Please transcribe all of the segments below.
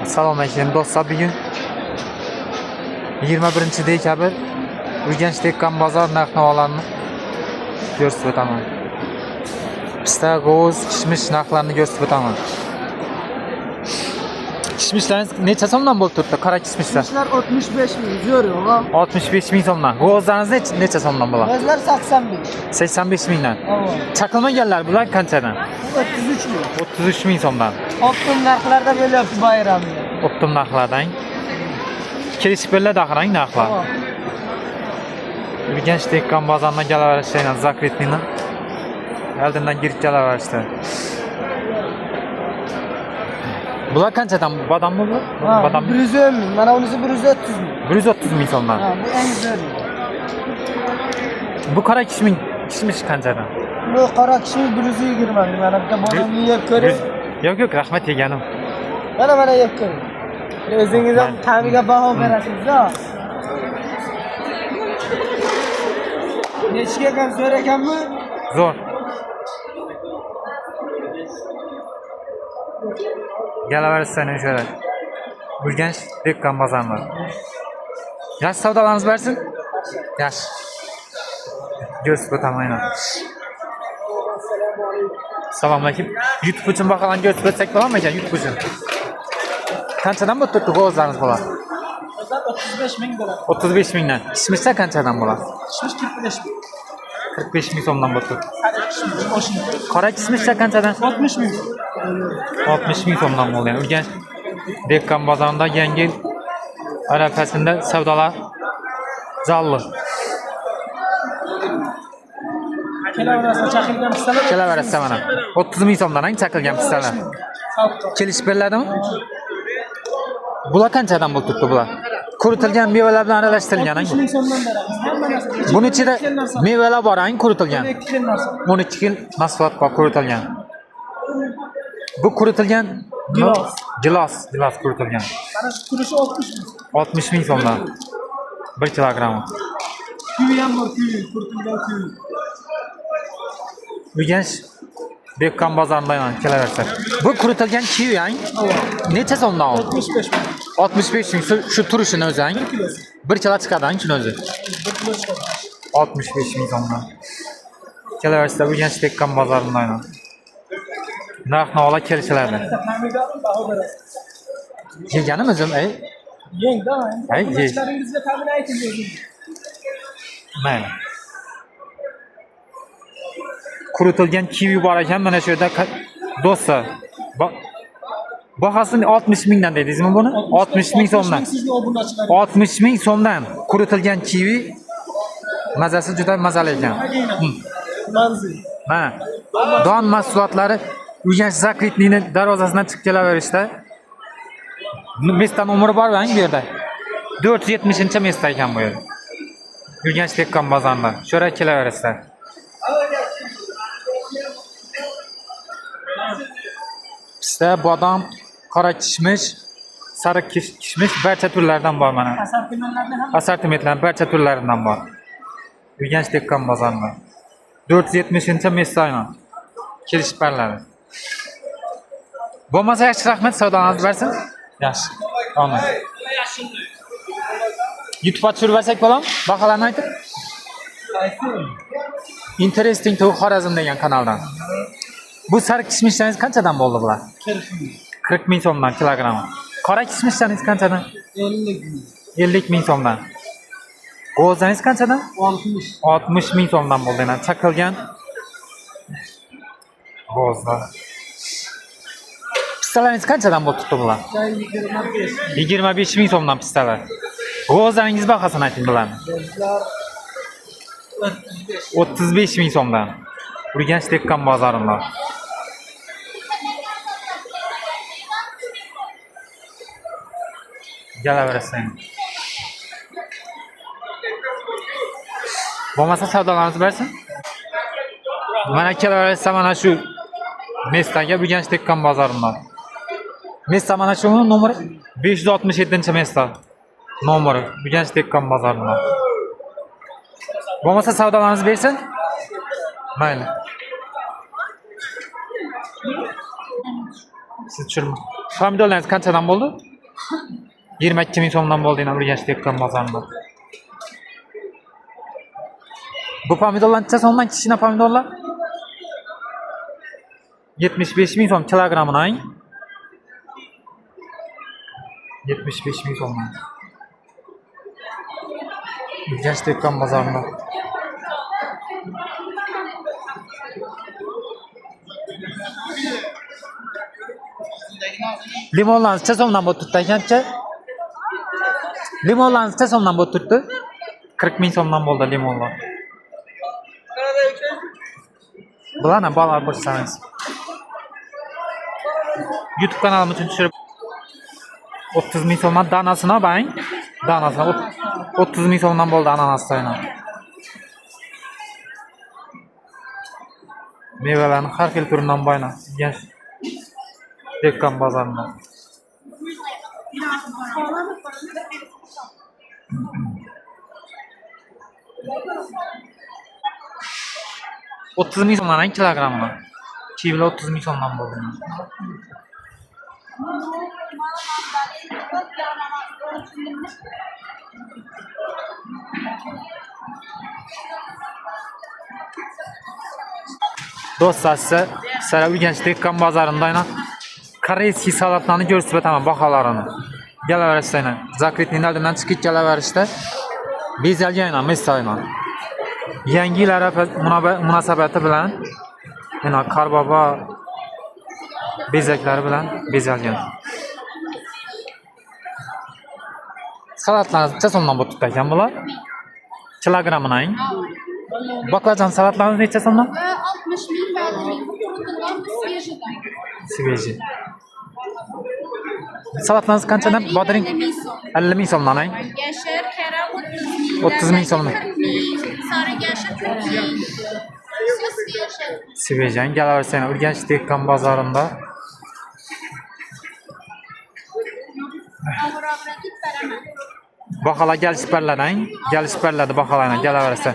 Assalomu alaykum do'stlar, bugun 21-dekabr Urganch Tekkan bozor narx-navolarini ko'rsatib o'taman. Pista, g'oz, kishmish narxlarini ko'rsatib o'taman. Kishmishlaringiz necha so'mdan bo'lib turibdi? Qora kishmishlar. Kishmishlar 65 ming, zo'r yo'q. 65 ming so'mdan. G'ozlaringiz necha so'mdan bo'ladi? G'ozlar 80 ming. 85 mingdan. Avval. Chaqilmaganlar bular qanchadan? 33 ming. 33 ming so'mdan. Optim narxlarda bo'lyapti bayramda. Optim narxlardan. Kelishib beriladi axirang narxlar. Urganch Tekkan bozoridan kelaverishdan zakretnini oldindan girib kelaverishdi. Bular qanchadan? Badammi bu? Badam 110 ming. Mana bunisi 130 ming. 130 ming so'mdan. Ha, bu eng zo'r. Bu qora kishmish qanchadan? Bu qora kishmish 120 ming. Mana bu bodamni yeb ko'ring. Yo'q, rahmat yeganim. Mana yeb ko'ring. O'zingiz ham ta'miga baho berasiz-da. Nechiga ekan, zo'r ekanmi? Zo'r. Kelaverishsan o'shalar. Urganch Tekkan bozorlar. Yaxshi savdolarimiz bersin. Yaxshi. Ko'rsatib o'taman. Assalomu alaykum. YouTube uchun baholarni ko'rsatib o'tsak bo'ladimi ekan? YouTube uchun. Qanchadan bo'lib turibdi g'ozlarimiz bo'ladi? 35 ming bo'ladi. 35 mingdan. Kishmishlar qanchadan bo'ladi? Kishmish 45 ming. 45 ming so'mdan bo'lib turibdi. Qora kishmishlar qanchadan? 60 ming. 60 ming so'mdan bo'ldi. Urganch Tekkan bozorida yangi yil arafasida savdolar zalli. Kelaverasa mana. 30 ming so'mdan chaqilgan pistalar. Kelishib beriladimi? Bular qanchadan bo'lib turibdi bular? Quritilgan mevalar bilan aralashtirilgan. 30 ming so'mdan beramiz. Buni ichida mevalar bor, quritilgan. 12 xil mahsulot bor quritilgan. Bu quritilgan gilos quritilgan. Mana shu turishi 60 ming. 60 ming so'mdan 1 kilogramm. Kuyi ham bor, quritilgan kuyi. Urganch Tekkan bozoridan kelaversa. Bu quritilgan kivi, necha so'mdan? 65 ming. 65 ming shu turishini o'zi, 1 kilo chiqadi shuni o'zi. 1 kilo chiqadi. 65 ming so'mdan. Kelaversa Urganch Tekkan bozoridan. Narx-navolar kelishiladi. Yeganim o'zim, Yeng-da. Ye. Ishlaringizga ta'min ayting o'zingiz. Mayli. Quritilgan kivi bor ekan, mana shu yerda do'stlar. Bahosini 60 mingdan dedingizmi buni? 60 ming so'mdan. 60 ming so'mdan quritilgan kivi mazasi juda mazali ekan. Manzil. Mana don mahsulotlari Urganch Zakritnini darvozasidan chiqib kelaverishda. Mestan umri bor bu yerda. 470-mesta ekan bu yer. Urganch Tekkan bozorida. Sho'ra kelaverasizlar. Pista, bodom, qora kishmish, sariq kishmish barcha turlaridan bor mana. Assortimentlar barcha turlaridan bor. Urganch Tekkan bozorida. 470-mesta aynan. Kelishib beriladi. Bo'lmasa yaxshi rahmat, savdolarni bersin. Yaxshi. Amin. YouTube'ga tushirib bersak bo'ladimi? Baholarni aytib. Interesting to Xorazm degan kanaldan. Bu sariq kishmishlaringiz qanchadan bo'ldi bular? 40 ming so'mdan kilogramm. Qora kishmishlaringiz qanchadan? 50 ming so'mdan. G'ozlaringiz qanchadan? 60 ming so'mdan bo'ldi. Chaqilgan g'ozlar. Pistalaringiz qanchadan bo'lib turibdi bular? 25 ming so'mdan pistalar. G'ozlaringiz bahosini ayting bularni. 35 ming so'mdan. Urganch Tekkan bozorida. Kelaverasizlar. Bo'lmasa savdolarimiz bersin. Mana kelaversa mana shu mestaga Urganch Tekkan bozorida. Mesta mana shu nomeri 567-mesta. Nomeri Urganch Tekkan bozorida. Bo'lmasa savdolarimiz bersin. Mayli. Siz tushirma. Pomidorlaringiz qanchadan bo'ldi? 22 ming so'mdan bo'ldi yana Urganch dehqon bozorida. Bu pomidorlar necha so'mdan kichkina pomidorlar? 75 ming so'm kilogrammidan. 75 ming so'mdan. Urganch dehqon bozorida. Limonlar necha so'mdan bo'lib turibdi ekancha? Limonlar necha so'mdan bo'lib turibdi? 40 ming so'mdan bo'ldi limonlar. Bularni bolalar ko'rsangiz. YouTube kanalim uchun tushirib 30 ming so'mdan danasini bang. Danasini 30 ming so'mdan bo'ldi ananaslarni. Mevalarni har xil turidan bayna. Dehqon bozorida. O'ttiz ming so'mdan kilogrammi? Kivilar 30 ming so'mdan bo'ldi. Do'stlar, sizlar Urganch dehqon bozorida koreyskiy salatlarni ko'rsatib o'taman baholarini. Kelaverishda, Zakritning oldidan chiqib kelaverishda bezalgan mistoyman. Yangi yil munosabati bilan yana qarbobo bezaklari bilan bezalgan. Salatlar necha so'mdan bo'lib turibdi ekan bular? Kilogrammidan. Baklajan salatlarimiz necha so'mdan? 60 ming ve 50 ming. Bu kurutulgan ve свежий. Свежий. Salatlarınız qanchadan? Bodring 50 ming so'mdan. Yaşar, kara 30 ming. 30 ming so'mdan. 40 ming. Sarı yaşar 40 ming. Svejan kelaversan Urganch dehqon bozorida. Baholar kelishib baholarni kelaversan.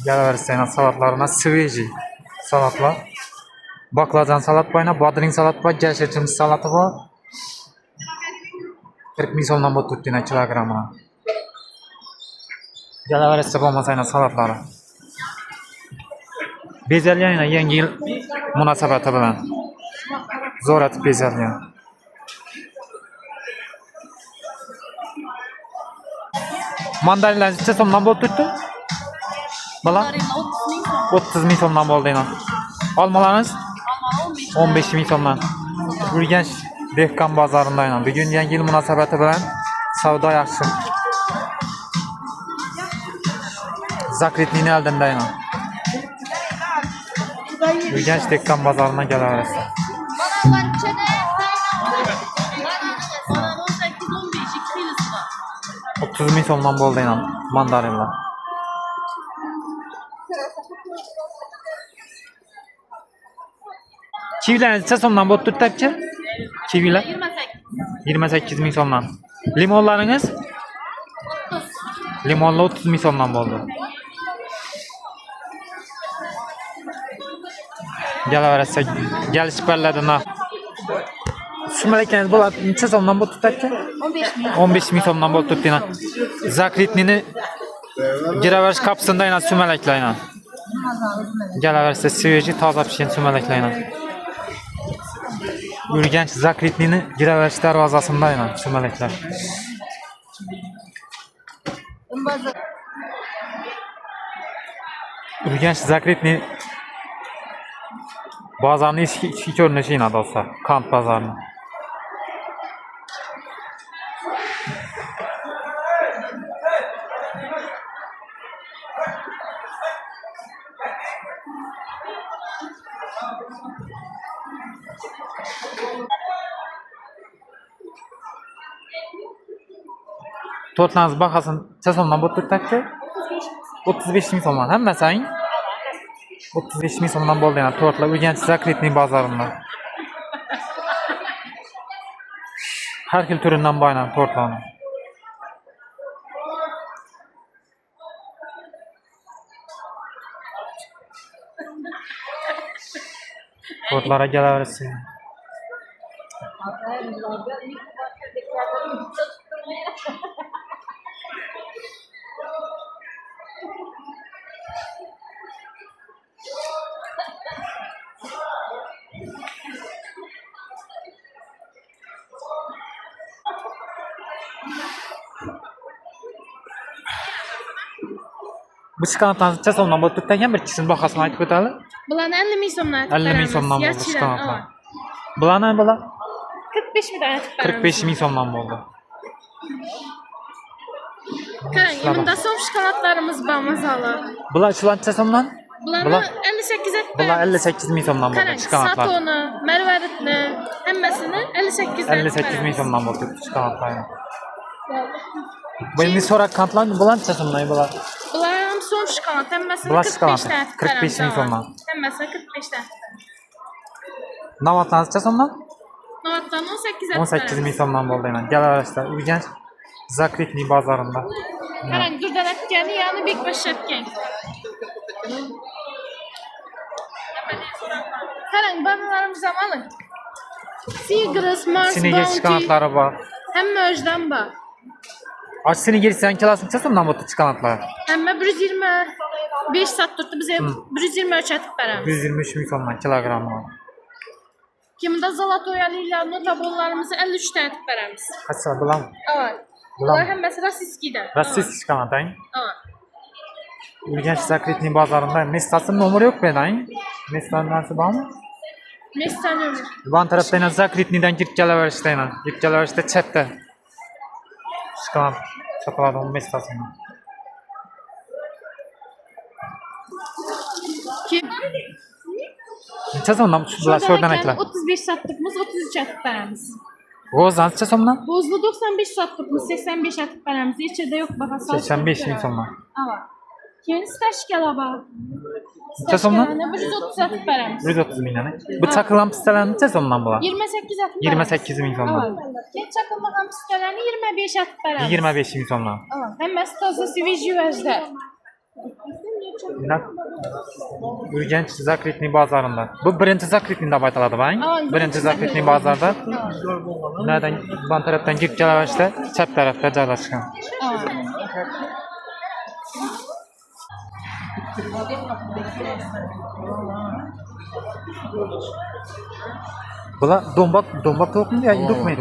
Kelaversan salatlarına sveji salatlar. Baklajan salat bayna, bodring salat var, jasharchimiz salati var. 40 ming so'mdan bo'lib turibdi kilogrammi. Kelaversa bo'lmasa salatlari. Bezalgan yangi yil munosabati bilan zo'rat bezalgan. Mandarinlar necha so'mdan bo'lib turibdi? Bala 30 ming so'mdan bo'ldi yana. Olmalarimiz 15 ming so'mdan. Urganch dehqon bozorida yana. Bugun yangi yil munosabati bilan savdo yaxshi. Zakritning oldinda yana. Urganch dehqon bozoridan kelaverasiz. 30 ming so'mdan bo'ldi yana mandarinlar. Kivilar necha so'mdan bo'lib turibdi? Kivilar 28 ming so'mdan. Limonlaringiz? Limonlar 30 ming so'mdan bo'ldi. Kelaversa kelishib berladimi? Sumalaklarimiz bo'ladi necha so'mdan bo'lib turibdi? 15 ming so'mdan bo'lib turibdi. Zakritnini giraverish kapsında yana sumalaklar yana. Kelaversa sveji toza pishgan sumalaklar yana. Urganch Zakritnini giraverish darvozasida yana sumalaklar. Urganch Zakritni bozorning ichki ko'rinishi yana do'stlar, Kant bozorining. Tortlarınız bakasın, necha so'mdan bo'lib turibdi? 35 ming so'mdan. Hammasi 35 ming so'mdan bo'ldi yana tortlar Urganch Zakritning bozorida. Har xil turidan boylan tortlarni. Kodlara gelebilirsin. Bu şokoladlarni necha so'mdan bo'lib turgan bir kishini bahosini aytib o'tadi. Bularni 50 ming so'mdan 50 ming so'mdan bo'ldi Yachidan, şokoladlar. ava. Bularni bular 45 mingdan aytib beramiz. 45 ming so'mdan bo'ldi. Qarang, bunda so'm shokoladlarimiz bor mazalı. Bular shular necha so'mdan? Bularni Bular 58 aytib bular beramiz. 58 ming so'mdan bo'ldi Qarang, şokoladlar. satoni, marvaridni hammasini 58 dan 58 ming so'mdan bo'ldi şokoladlar. Bu endi so'rak kantlar bular necha so'mdan bular? Bular ham so'm shokolad, hammasini Bular 45 dan shokolad, aytib 45 ming so'mdan. Hammasini 45 dan. Navatlar necha so'mdan? Novatdan 18 aytib 18 ming so'mdan bo'ldi endi. Galaverishda Urganch Zakritniy bozorida. Qarang, durdalatgani, ya'ni bek bashlatgan. Qarang, banalarimiz ham oling. Tigris, Mars, Sinigir Bounty. şokoladlari bor. Hamma o'zidan bor. Aç sinigir sen kilosu necha so'mdan bo'ldi şokoladlar? Hamma 125 sot turibdi. Biz ham 123 aytib beramiz. 123 ming so'mdan kilogrammi. Kimda zolotoyalilar, notabonlarimizni 53 dan aytib beramiz. Qachon bilan? Evet. Bular hammasi rossiyskidan. Rossiyskiy şokoladang. Evet. Urganch Zakritniy bozorida Mestasini nomeri yo'q bedang. Mestasini bormi? Mestan Van tarafda yana Zakritniydan kirib kelaverishda yana. Kirib kelaverishda chatda. Şokolad sotiladi Mestasini. Kim? Necha so'mdan bular sho'rdan aytlar? 35 sotlikmiz, 33 aytib beramiz. G'o'za necha so'mdan? Bo'zli 95 sotlikmiz, 85 aytib beramiz. Ichida yo'q bahasi. 85 ming so'mdan. Evet. Keyin stashkalar bor. Necha so'mdan? 130 aytib beramiz. 130 mingdan. Bu chaqilgan pistalar necha so'mdan bular? 28 aytib beramiz. 28 ming so'mdan. Evet. Keyin chaqilmagan pistalarni 25 aytib beramiz. 25 ming so'mdan. Evet. Hammasi toza свежий vajda. Demak, Urganch Zakritniy bozorida. Bu birinchi Zakritniy deb aytiladi, bang. Birinchi Zakritniy bozorida. Ulardan ban tarafdan kirib kelaverishda chap tarafda joylashgan. Evet. Bular do'mbak tovuqmi yo indukmi?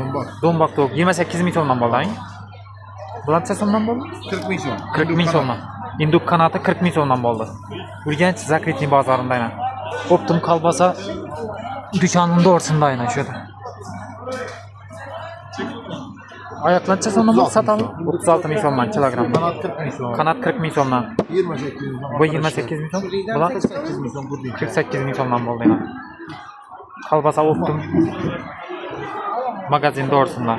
Do'mbak tovuq 28 ming so'mdan bo'ldi. Bular necha so'mdan bo'ldi? 40 ming so'm. 40 ming so'mdan. Induk qanoti 40 ming so'mdan bo'ldi. Urganch Zakritniy bozorida yana. Optim kolbasa dükanının doğrusunda aynen şurada. Ayaklar necha so'mdan bo'ldi sataldi? 36 ming so'mdan kilogram. Kanat 40 ming so'm. Kanat 40 ming so'mdan. 28 ming so'm. Bu 28 ming so'm. Bular 48 ming so'm bu değil. 48 ming so'mdan bo'ldi yana. Kolbasa optim magazin doğrusunda.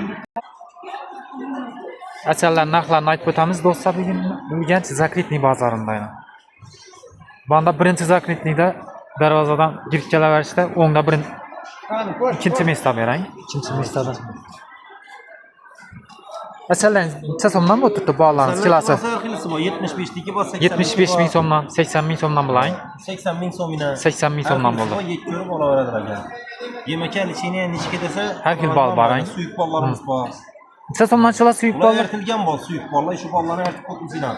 Asallar narxlarni aytib o'tamiz do'stlar, bugun Urganch Zakritniy bozorida yana. Bunda birinchi Zakritniyda darvozadan kirib kelaverishda o'ngda ikkinchi mesta berang. Ikkinchi mestada. Asallar necha so'mdan bo'lib turibdi bog'larimiz kilosi? 75 tiki bor, 75 ming so'mdan, 80 ming so'mdan bulang. 80 ming so'm ina. 80 ming so'mdan bo'ldi. 7 ko'rib olaveradilar ekan. Yemakal ichini nechga desa, Har xil bol bor, ang. Suyuq bollarimiz bor. Necha so'mdan shular suyuq Ular bog'lar? ertilgan bol, suyuq bollar, shu bollarni ertib qo'yib zinab.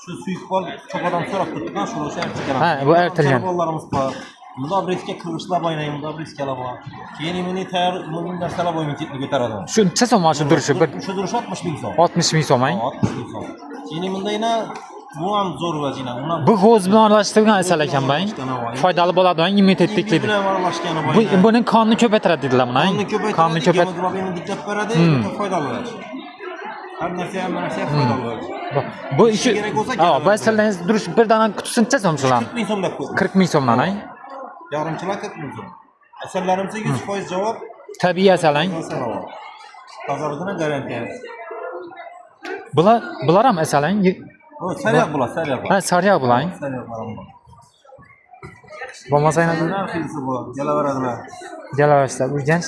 Shu suyuq bol cho'padan so'rab turibdi-da, shu o'sha ertilgan. Ha, bu ertilgan. Bollarimiz bor. Bunda obreska qirg'ishlar bo'ynaydi, bunda obreskalar bor. Keyin immuniy tayyor, immuniy narsalar bo'yni ketni ko'taradi. Shu necha so'm shu durishi? Bir Shu durish 60 ming so'm. 60 ming so'm, ang. 60 ming so'm. Keyin bunda yana bu ham zo'r vazina. Bu g'o'z bilan aralashtirgan asal ekan, bang. Foydali bo'ladi, bang, immunitet tiklaydi. bilan aralashgani bor. Buni qonni ko'paytiradi dedilar buni. Qonni ko'paytiradi, Qonni ko'payt. hemoglobinni diklab beradi, foydali bo'ladi. Har narsa ham foydali bo'ladi. Bu ishi kerak bo'lsa, ha, bu asallarning durish bir dona qutisi necha so'm shular? 40 ming so'm deb qo'ydim. 40 ming so'mdan, ang. Yarimchilar 40 ming so'm. Asallarimizga 100% javob. Tabiiy asal, ang. Tozaligidan garantiya. Bular ham asal, ang. O, sariyaq bular, sariyaq. Ha, sariyaq bular, ang. Sariyaq bular. Bo'lmasa yana Narxisi bor, kelaveradilar. Galaverishlar Urganch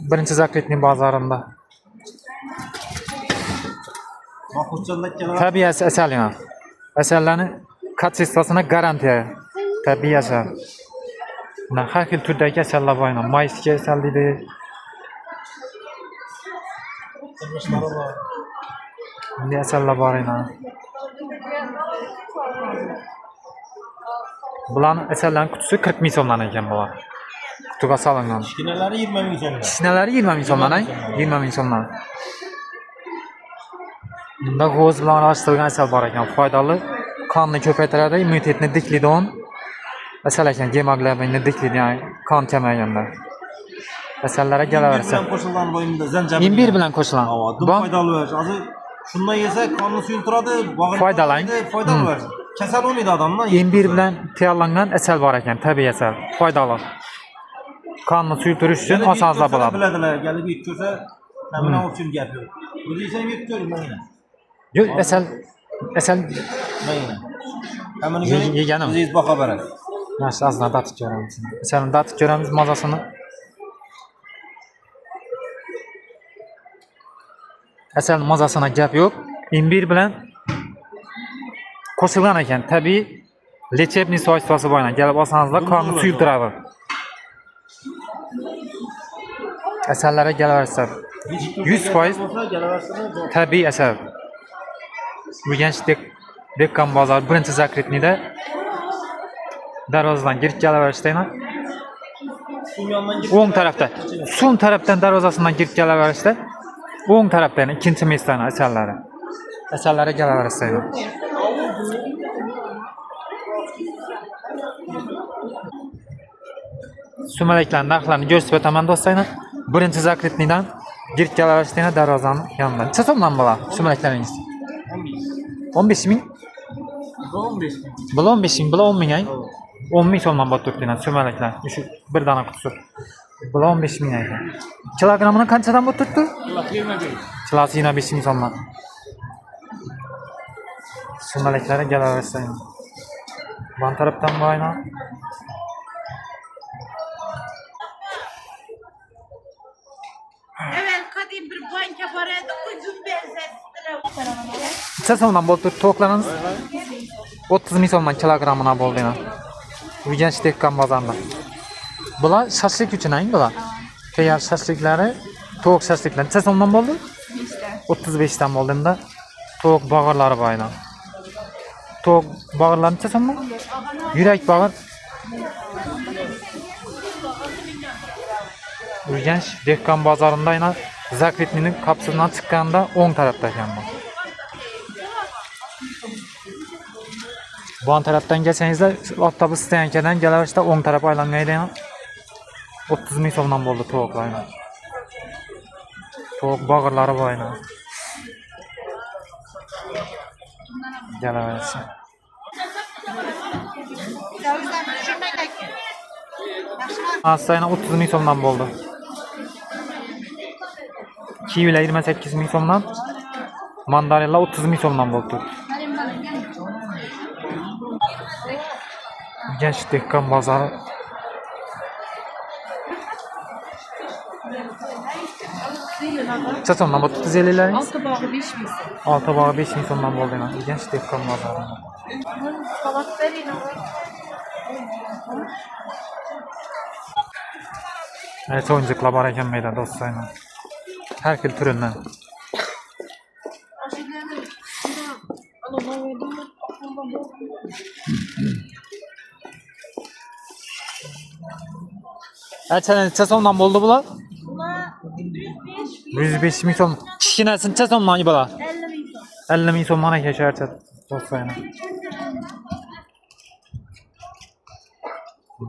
birinchi Zakritniy bozorida. Mahmudjonda kelaver. Tabiiy asal yana. Asallarni kachествосына garantiya. Tabiiy asal. Har xil turdagi asallar bor. Mayski asal deydi. Kırmışları var. Bunday asallar bor edi. Bularning asallarning qutisi 40 ming so'mdan ekan bular. Qutiga solingan. Kineleri 20 bin sonra. Kishinalari 20 ming so'mdan, 20 ming so'mdan. Bunda g'o'z bilan aralashtirilgan asal bor ekan. Foydali, qonni ko'paytiradi, immunitetni tiklaydi. Asal ekan, gemoglobinni tiklaydi, ya'ni qon kamayganda. Asallarga kelaversa. Bilen koşulan boyunda zencefil. İmbir bilan qo'shilgan. Ava, dım faydalı ver. Azı şundan yese kanını suyulturadı. Faydalı. Faydalı ver. Kesel olmaydı adamla. İmbir bilan tayyorlangan asal bor ekan, tabiiy asal. Foydali. Qonni suyultirish uchun osonroq bo'ladi. Biladiler. Gelip yet görse hemen o için yapıyor. Bu diysen yet göreyim ben yine. Yo'q, asal Ben yine. Hemen yeganim. Biz baka beraber. Yaxshi, azdan tatib ko'ramiz. Asalni tatib ko'ramiz mazasini. Asal mazasini gap yo'q. İmbir bilan qo'shilgan ekan, tabiiy lechebniy svojstvasi bor ekan. Kelib olsangizlar, qonni suyultiradi. Asallarga kelaversa 100% tabiiy asal. Urganch Dekkan bozor birinchi zakritnida darvozadan kirib kelaverishda, o'ng tarafda, so'ng tarafdan darvozasidan kirib kelaverishda, o'ng tarafdan ikkinchi mesdan asallari. Asallarga kelaverishda. Sumalaklarning narxlarini ko'rsatib o'taman do'stlar. Birinchi zakritnidan girib kelaverishda darvozani yonidan. Necha so'mdan bo'lar sumalaklaringiz? 15 ming? 15 bin. Bular 15 ming, bular 10 ming ay. 10 ming so'mdan bo'lib turibdi sumalaklar. Shu bir dona qutisi. Bular 15 ming ekan. Kilogramini qanchadan bo'lib turibdi? 25 ming so'mdan. Sumalaklarga kelaversa. Bu tarafdan bo'yna. Evet, kadim bir banka var edi, uzun benzettiler. Necha so'mdan bo'lib turibdi tovuqlarimiz? 30 ming so'mdan kilogramina bo'ldi. Urganch Dekkan bozorida. Bular shashlik uchun ang bular. Tayyor shashliklari, tovuq shashliklari necha so'mdan bo'ldi? 35 dan bo'ldimda. Tovuq bag'irlari bor edi. Tovuq bag'irlari necha so'mdan? Yurak bag'ir. Urganch Dekkan bozorida yana zakritnining kapsulidan chiqqanda o'ng tarafda ekan bu. Bu tarafdan gelsangizlar, avtobus stoyankadan kelaverishda o'ng taraf aylangan edi. 30 ming so'mdan bo'ldi tovuqlar. Tovuq bag'irlari bor edi. Kelaversin. Asayna 30 ming so'mdan bo'ldi. Kivilar 28 ming so'mdan. Mandarinlar 30 ming so'mdan bo'ldi. Urganch Dekkan bozori. Necha so'mdan bo'ldi tuzelilaringiz? 6 bağı 5 ming. 6 bog'i 5 ming so'mdan bo'ldi. Urganch Dekkan bozori. Salak verin. Evet, oyuncaklar bor ekan meyda do'stlar. Har xil turidan. Necha so'mdan bo'ldi bular? 105 ming so'm. Kichkinasi necha so'mdan bular? 50 ming. 50 ming so'mdan ekan sharcha do'stlar.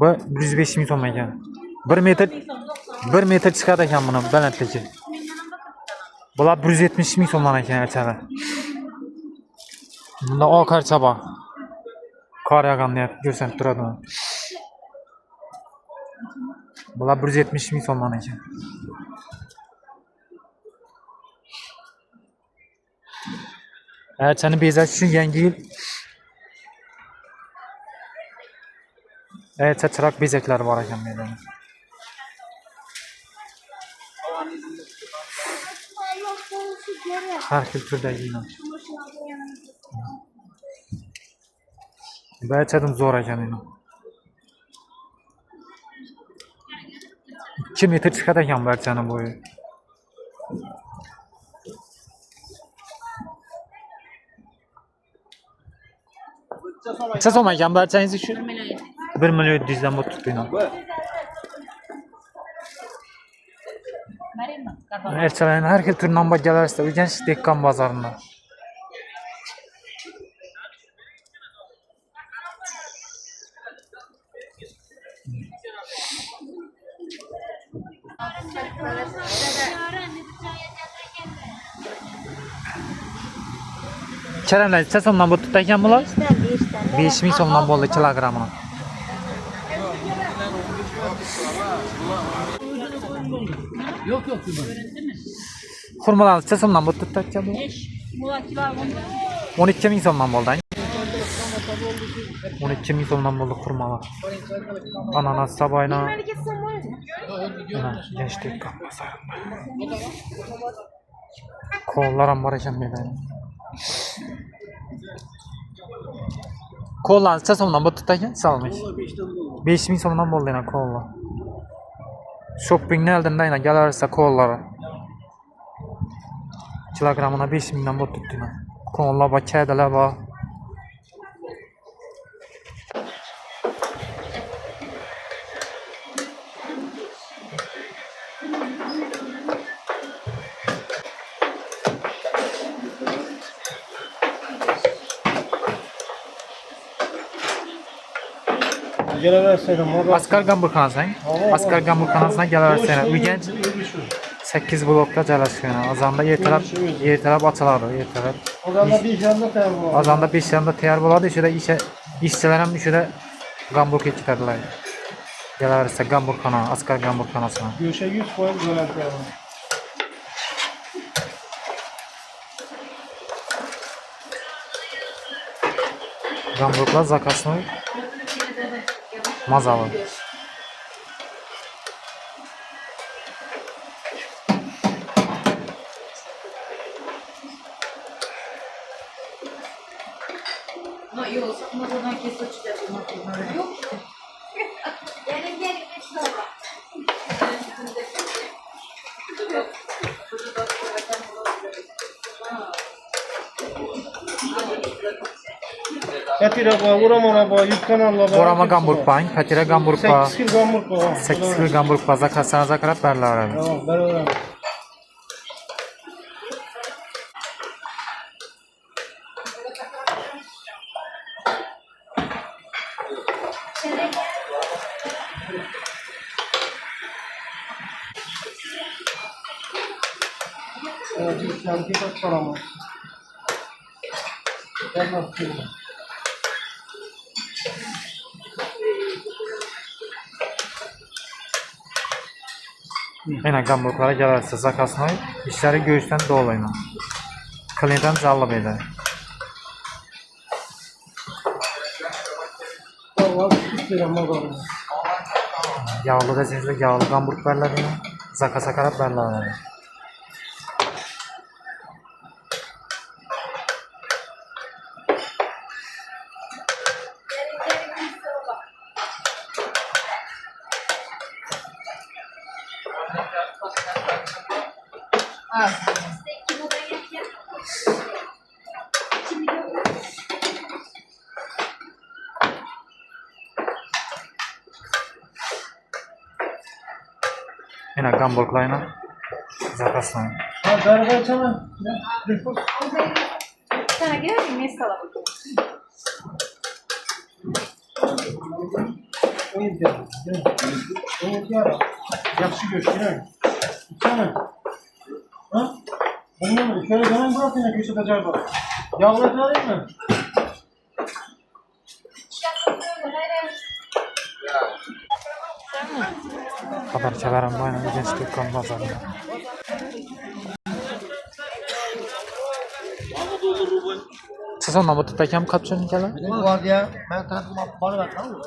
Bu 105 ming so'm ekan. 1 metr chiqadi ekan buni balandligi. Bular 170 ming so'mdan ekan aytadi. Bunda oqarcha bor. Qor yog'ganda ko'rsanib turadi. Bular 170 ming so'mdan ekan. Aytchani bezash uchun yangi yil chiroq bezaklari bor ekan menda. Har xil turdagi. Baychadim zo'r ekan uni. 2 metr chiqadi ekan barchani bo'yi. Necha so'm ekan barchangiz shu? 1 million 700 dan bo'lib turibdi. Erçələyin hər xil tür namba gələrsə, Ürgənc Dehqan bazarında. Kərəmlər neçə so'mdan bu tutdu ekan bular? 5000 so'mdan bo'ldi kilogramına. Xurmalar neçə so'mdan bu tutdu ekan bu? 12.000 so'mdan bo'ldi. 12.000 so'mdan bo'ldi xurmalar. Ananas sabayna. Mana Ürgənc Dehqan bazarında. Kollar ham bor ekan bu yerda. Kollar neçə so'mdan bu tutdu ekan? Salmış. 5000 so'mdan bo'ldi yana kollar. Shoppingni oldinda yana kelaversa kollar. Kilogramına 5000 dan bo'lib turibdi. Kollar bor, kadalar bor. Asqar Gamburxonasidan, Asqar Gamburxonasidan kelaversanglar, Ürgənc 8 blokda joylashgan. Azanda ertalab ochiladi, ertalab. Azanda 5:30da tayyor bo'ladi. Ishida ishchilar ham ishida Gamburgga ketadilar. Kelaversa Gamburxona, Asqar Gamburxonasidan. Go'sha 100% garantiya. Gamburglar zakasnoy mazalı. Patira var, Urama var, Yükkanal var. Borama Gamburg var, Patira Gamburg var. 8 kil Gamburg var. 8 kil Gamburg var. Zakaslarınıza qarab berilaveradi. Tamam, beraber. Evet, sanki çok paramız. Ben nasıl? Aynen Gamburglara kelerse zakasnoy ishlari go'shtdan dog'layman. Klientdan jalb edi. Tamam, istedim bakalım. Yağlı desenizde yağlı Gamburg beriladi. Zakasa qarab berilaveradi. Yine Gamburglarla zakasnoy. Ha, beraber tamam. Nüfus. Sana gelir mi? Mesela. Oyun diyor. Oyun diyor. Yaxşı göçtüler. Sana. Ha? Bunlar şöyle hemen bırak yine köşede acaba. Yağlı alayım mı? Xabarchalarim bor, Ürgənc Dehqan bozorida. Siz ondan bu tutaykan kapchon ekanlar? Var ya, ben tanıdım bana bak tamam mı?